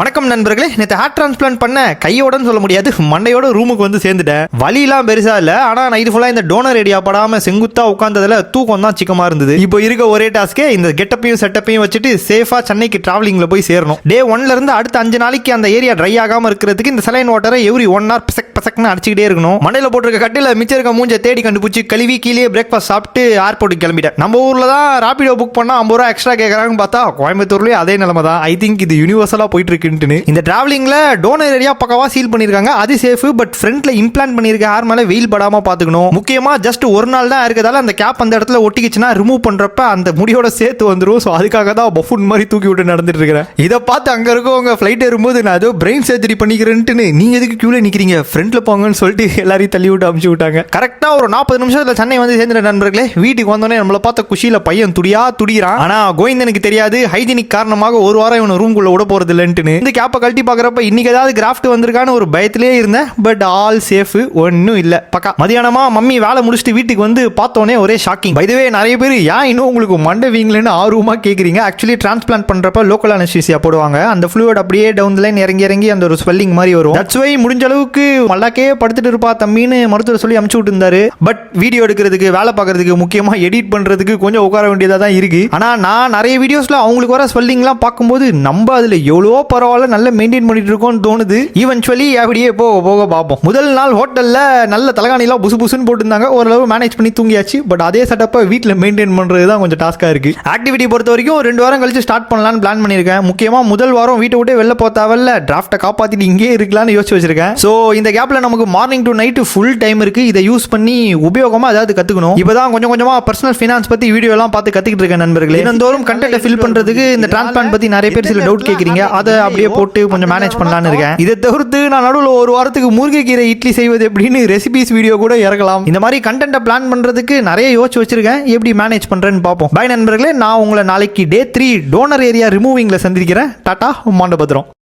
வணக்கம் நண்பர்களே. நேற்று ஹேர் டிரான்ஸ்பிளான்ட் பண்ண கையோடன்னு சொல்ல முடியாது, மண்டையோட ரூமுக்கு வந்து சேர்ந்துட்டேன். வலிலாம் பெருசா இல்ல, ஆனா நான் இது ஃபுல்லா இந்த டோனர் ஏரியா படாம செங்குத்தா உட்கார்ந்ததுல தூக்கம் தான் சிக்கமா இருந்தது. இப்போ இருக்க ஒரே டாஸ்கே இந்த கெட்டப்பையும் செட்டப்பையும் வச்சுட்டு சேஃபா சென்னைக்கு டிராவலிங்ல போய் சேரணும். டே 1ல இருந்து அடுத்த 5 நாளைக்கு அந்த ஏரியா ட்ரை ஆகாம இருக்கிறதுக்கு இந்த சலைன் வாட்டரை எவ்ரி 1 hour பசக்னு அடிச்சுக்கிட்டே இருக்கணும். மண்டையில போட்டிருக்க கட்டில மிச்சம் இருக்க மூஞ்ச தேடி கண்டுபிடிச்சு கழுவி கீழே பிரேக்ஃபாஸ்ட் சாப்பிட்டு ஏர்போர்ட்டுக்கு கிளம்பிட்டேன். நம்ம ஊர்ல தான் ராபிடோ புக் பண்ணா 50 ரூபா எக்ஸ்ட்ரா கேட்கறாங்கன்னு பார்த்தா கோயம்புத்தூர்லயே அதே நிலைமை தான். ஐ திங்க் இது யூனிவர்சலா போயிட்டு இருக்குன்னு. இந்த டிராவலிங்ல டோனர் ஏரியா பக்கவா சீல் பண்ணிருக்காங்க, அது சேஃப். பட் ஃப்ரண்ட்ல இம்ப்ளான்ட் பண்ணிருக்க ஹேர் மேல வெயில் படாம பாத்துக்கணும். முக்கியமா ஜஸ்ட் ஒரு நாள் தான் இருக்கதால அந்த கேப் அந்த இடத்துல ஒட்டிக்கிச்சுன்னா ரிமூவ் பண்றப்ப அந்த முடியோட சேர்த்து வந்துடும். ஸோ அதுக்காக தான் பஃபூன் மாதிரி தூக்கி விட்டு நடந்துட்டு இருக்கிறேன். இதை பார்த்து அங்க இருக்கவங்க ஃபிளைட் ஏறும்போது நான் ஏதோ பிரெயின் சர்ஜரி பண்ணிக்கிறேன்ட்டு நீங்க எதுக்கு கியூல நிக்கிறீங்க, ஃப்ரண்ட்ல போங்கன்னு சொல்லிட்டு எல்லாரையும் தள்ளி விட்டு அமுச்சு விட்டாங்க. கரெக்டா ஒரு 40 நிமிஷத்துல சென்னை வந்து சேர்ந்த நண்பர்களே. வீட்டுக்கு வந்தோடனே நம்மள பார்த்த குஷியில பையன் துடிக்கிறான். ஆனா கோவிந்தனுக்கு தெரியாது, ஹைஜீனிக் காரணமாக ஒரு வாரம் இவனை ரூம்குள்ள விட போறது இல்லைன்ட்டு. இந்த கேப்பை கழட்டி பாக்குறப்ப இன்னைக்கு ஏதாவது கிராஃப்ட் வந்திருக்கான்னு ஒரு பயத்திலே இருந்தேன். பட் ஆல் சேஃப், ஒன்னும் இல்ல. பக்கா. மதியானமா மம்மி வேலை முடிச்சுட்டு வீட்டுக்கு வந்து பார்த்தோன்னே ஒரே ஷாக்கிங். பை தி வே நிறைய பேர் ஏன் இன்னும் உங்களுக்கு மண்டை வீங்கலன்னு ஆர்வமா கேக்குறீங்க. ஆக்சுவலி டிரான்ஸ்பிளான்ட் பண்றப்ப லோக்கல் அனஸ்தீசியா போடுவாங்க. அந்த ஃப்ளூயிட் அப்படியே டவுன் லைன் இறங்கி அந்த ஒரு ஸ்வெல்லிங் மாதிரி வரும். தட்ஸ் வை முடிஞ்ச அளவுக்கு மல்லாக்கே படுத்துட்டு இருப்பா தம்பின்னு மருத்துவர் சொல்லி அமுச்சு விட்டு இருந்தாரு. பட் வீடியோ எடுக்கிறதுக்கு, வேலை பார்க்கறதுக்கு, முக்கியமா எடிட் பண்றதுக்கு கொஞ்சம் உட்கார வேண்டியதா தான் இருக்கு. ஆனா நான் நிறைய வீடியோஸ்ல அவங்களுக்கு வர ஸ்வெல்லிங்லாம் பார்க்கும்போது நம்ம அதுல எவ்வளவோ பரவாயில்ல நல்லா மெயின்டைன் பண்ணிட்டு இருக்கோம்னு தோணுது. ஈவென்ச்சுவலி அப்படியே போக பார்ப்போம். முதல் நாள் ஹோட்டல்ல நல்ல தலகாணிலாம் புசுன்னு போட்டுருந்தாங்க. ஓரளவு மேனேஜ் பண்ணி தூங்கியாச்சு. பட் அதே செட்டப்பை வீட்டில் மெயின்டைன் பண்றது தான் கொஞ்சம் டாஸ்கா இருக்கு. ஆக்டிவிட்டி பொறுத்த வரைக்கும் 2 வாரம் கழிச்சு ஸ்டார்ட் பண்ணலாம்னு பிளான் பண்ணியிருக்கேன். முக்கியமா முதல் வாரம் வீட்டை விட்டு வெளில போத்தாவல்ல, டிராஃப்டை காப்பாத்திட்டு இங்கே இருக்கலாம்னு யோசிச்சு வச்சிருக்கேன். ஸோ இந்த கேப்ல நமக்கு morning to night full time இருக்கு. இதை யூஸ் பண்ணி உபயோகமா ஏதாவது கத்துக்கணும். இப்பதான் கொஞ்சமா பர்சனல் ஃபினான்ஸ் பத்தி வீடியோ எல்லாம் பார்த்து கத்துக்கிட்டு இருக்கேன் நண்பர்களே. தினந்தோறும் கண்டென்ட் ஃபில் பண்றதுக்கு இந்த டிரான்ஸ்பிளான்ட் பத்தி நிறைய பேர் சில டவுட் கேட்கறீங்க. அதை அப்படியே போட்டு கொஞ்சம் மேனேஜ் பண்ணலாம்னு இருக்கேன். இதை தவிர்த்து நான் நடுவில் ஒரு வாரத்துக்கு முருங்கைக்கீரை இட்லி செய்வது எப்படின்னு ரெசிபிஸ் வீடியோ கூட இறக்கலாம். இந்த மாதிரி கண்டென்ட் பிளான் பண்றதுக்கு நிறைய யோசிச்சு வச்சிருக்கேன். எப்படி மேனேஜ் பண்றேன்னு பார்ப்போம். பை நண்பர்களே, நான் உங்களை நாளைக்கு டே 3 டோனர் ஏரியா ரிமூவிங்ல சந்திக்கிறேன். டாடா, மாண்டபத்திரம்.